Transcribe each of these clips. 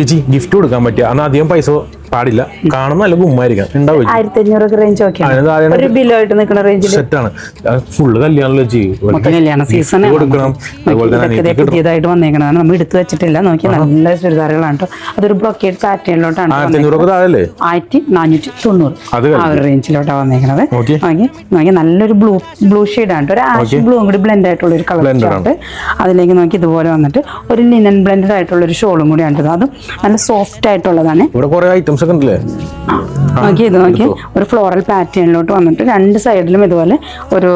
ചേച്ചി ഗിഫ്റ്റ് കൊടുക്കാൻ പറ്റിയ അന്ന് അധികം പൈസ പാടില്ല, കാണുന്ന നല്ല ഗുമ്മായിരിക്കാം, ഉണ്ടാവും 1500 റേഞ്ച് ഒരു ബിലോ ആയിട്ട് നിൽക്കുന്ന റേഞ്ചിൽ സെറ്റാണ്. ഫുള്ള് കല്യാണല്ലോ കല്യാണ സീസൺ കൊടുക്കണം. പുതിയതായിട്ട് വന്നേക്കണതാണ്, നമ്മൾ എടുത്തു വെച്ചിട്ടില്ല. നോക്കി നല്ല ചുരിദാറുകളാണ് കേട്ടോ. അതൊരു ബ്രോക്കേഡ് പാറ്റേണിലോട്ടാണ് 1490 ആ ഒരു റേഞ്ചിലോട്ടാണ് വന്നേക്കണത്. നോക്കി നല്ലൊരു ബ്ലൂ ഷെയ്ഡാണ്, ഒരു ആഷ് ബ്ലൂ കൂടി ബ്ലെൻഡ് ആയിട്ടുള്ള ഒരു കളർ ചാർട്ട്. അതിലേക്ക് നോക്കി ഇതുപോലെ വന്നിട്ട് ഒരു ലിനൻ ബ്ലെൻഡഡ് ആയിട്ടുള്ള ഒരു ഷോളും കൂടി ആണ്. അതും നല്ല സോഫ്റ്റ് ആയിട്ടുള്ളതാണ്. നോക്കി ഇത് നോക്കി ഒരു ഫ്ലോറൽ പാറ്റേണിലോട്ട് വന്നിട്ട് രണ്ട് സൈഡിലും ഇതുപോലെ ഒരു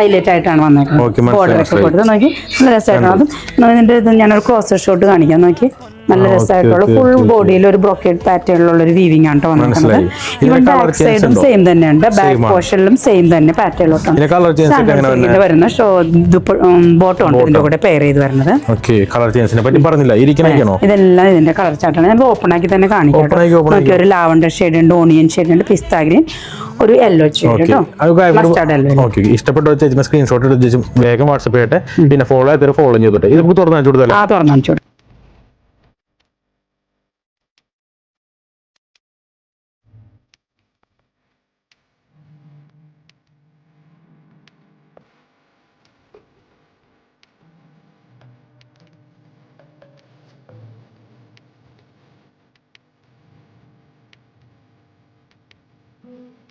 ഹൈലൈറ്റ് ആയിട്ടാണ് വന്നേക്കുന്നത്. ബോർഡർ ഒക്കെ കൊടുത്ത് നോക്കി നല്ല രസമായിട്ടാണ്. അതും ഇതിന്റെ ഇത് ഞാനൊരു ക്ലോസർ ഷോട്ട് കാണിക്കാം. നോക്കി നല്ല രസമായിട്ടുള്ള ഫുൾ ബോഡിയിൽ ഒരു ബ്രോക്കേഡ് പാറ്റേണിലുള്ള ഒരു വീവിംഗ് ആണ് വന്നിരിക്കുന്നത്. ഇവൻ ബാക്ക് സൈഡും സെയിം തന്നെയുണ്ട്, ബാക്ക് പോർഷനിലും സെയിം തന്നെ പാറ്റേണിലോട്ടാണ് വരുന്ന ബോട്ടം ഉണ്ട് ഇതിന്റെ കൂടെ പെയർ ചെയ്ത് വരുന്നത്. ഇതെല്ലാം ഇതിന്റെ കളർ ചാർട്ടാണ്. ഞാൻ ഓപ്പൺ ആക്കി തന്നെ കാണിക്കാം. നോക്കി ഒരു ലാവണ്ടർ ഷെയ്ഡ് ഉണ്ട്, ഓണിയൻ ഷെയ്ഡ് ഉണ്ട്, പിസ്ത ഗ്രീൻ, ഒരു യെല്ലോ ഷെയ്ഡ് കേട്ടോ. ഇഷ്ടപ്പെട്ട സ്ക്രീൻഷോട്ട് എടുത്ത് വേഗം വാട്സ്ആപ്പ് ചെയ്യട്ടെ. പിന്നെ ഫോളോ ചെയ്തിട്ട് ഫോളോ ചെയ്തോട്ടെ. ഇത് നമുക്ക് തുറന്നു തുറന്നു Mm-hmm.